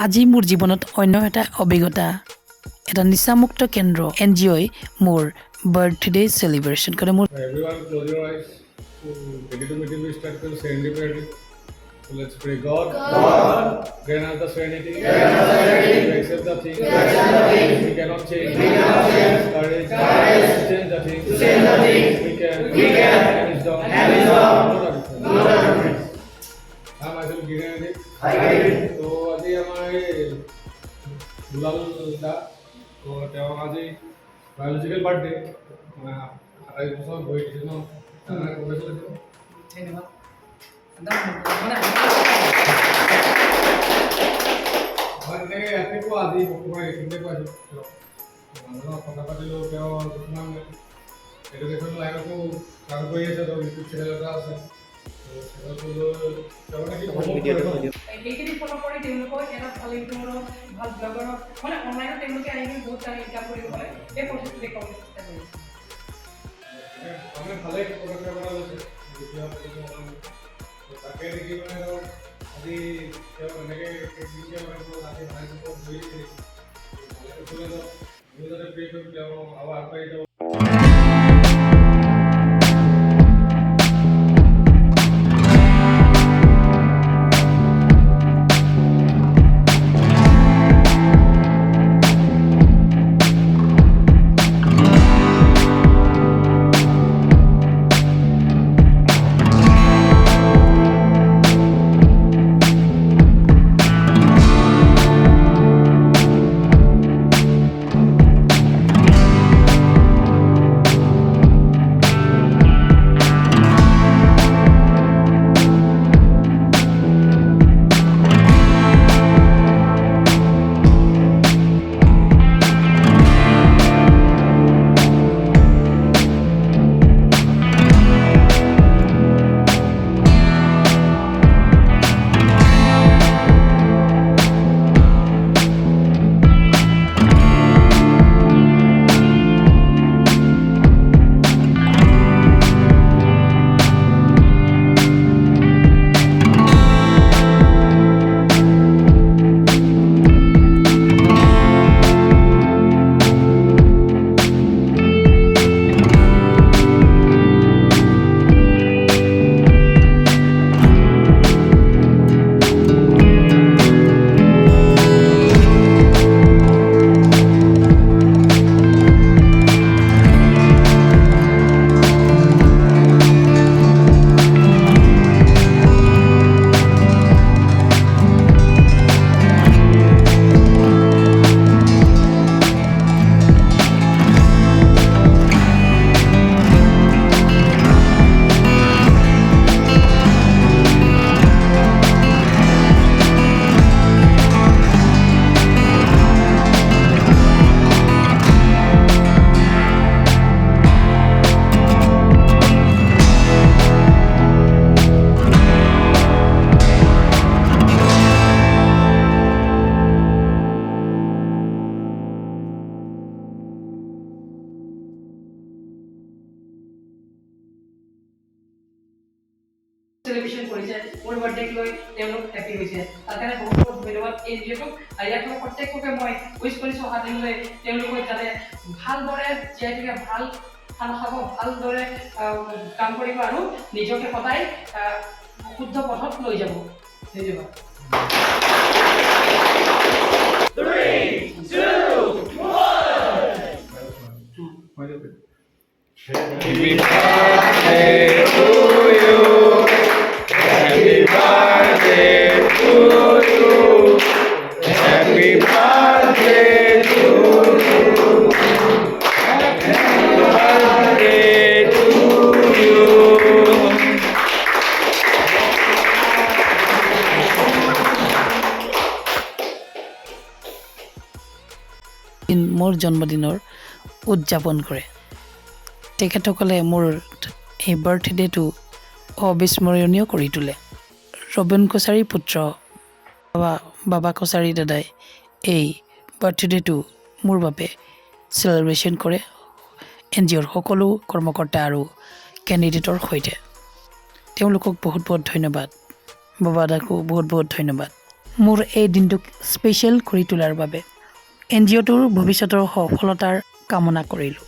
আজি মোৰ জীৱনত অন্য এটা অভিজ্ঞতা এটা নিচামুক্ত কেন্দ্ৰ NGOই মোৰ বাৰ্থডে সেলিব্ৰেশন কৰে মোৰ Everyone, close your eyes. Ready to meeting, we start with serendipity. So let's pray. God, grant us the serenity. To accept the things. We cannot change. Courage. To change the things. We can. And wisdom. Know the difference. I myself Gideon. So আজি আমাৰ দুলাল দা তো তেওঁ আজি biological birthday 28 বছৰ হৈ গৈছে ন congratulation ধন্যবাদ মই তেনেকৈ ৰাতিপুৱা আজি বৰ্তমান এইখিনিতে কৈছোঁ মানুহৰ কথা পাতিলোঁ তেওঁ কিছুমান এডুকেশ্যন লাইনতো কাম কৰি আছে তেওঁ ইউটিউব চেনেল এটা আছে সেইখিনি ফলো কৰি তেওঁলোকক এটা ভাল ইউটিউবৰ ভাল ব্লগৰ মানে অনলাইনত তেওঁলোকে আহি বহুত টাইম ইনকাম কৰিব পাৰে এই প্ৰচেছটো দেখুৱাবলৈ চেষ্টা কৰিছে আমি ভালেই পদক্ষেপ এটা লৈছে তাকে দেখি মানে আজি তেওঁ এনেকৈ আজি ভালে যাতে প্ৰে কৰিম তেওঁ আৰু আগবাঢ়ি যাব সেলিব্ৰেশন কৰিছে মোৰ বাৰ্থডেক লৈ তেওঁলোক হেপী হৈছে তাৰ কাৰণে বহুত বহুত ধন্যবাদ এই ভিডিঅ'টোক আৰু ইয়াত মই প্ৰত্যেককে মই উইশ কৰিছোঁ অহাদিনলৈ তেওঁলোকক যাতে ভালদৰে জীয়াই থাকে ভাল খানা খাব ভালদৰে কাম কৰিব আৰু নিজকে সদায় শুদ্ধ পথত লৈ যাব ধন্যবাদ 3, 2, 1 Happy birthday to you. Happy birthday to you. Happy birthday to you. Happy birthday to you. মোৰ জন্মদিনৰ উদযাপন কৰে তেখেতসকলে মোৰ এই বাৰ্থডেটো অবিস্মৰণীয় কৰি তোলে ৰবীন কছাৰীৰ পুত্ৰ বাবা কছাৰী দাদাই এই বাৰ্থডেটো মোৰ বাবে সেলিব্ৰেশন কৰে NGOৰ সকলো কৰ্মকৰ্তা আৰু কেণ্ডিডেটৰ সৈতে তেওঁলোকক বহুত বহুত ধন্যবাদ বাবা দাকো বহুত বহুত ধন্যবাদ মোৰ এই দিনটোক স্পেচিয়েল কৰি তোলাৰ বাবে NGOটোৰ ভৱিষ্যতৰ সফলতাৰ কামনা কৰিলোঁ।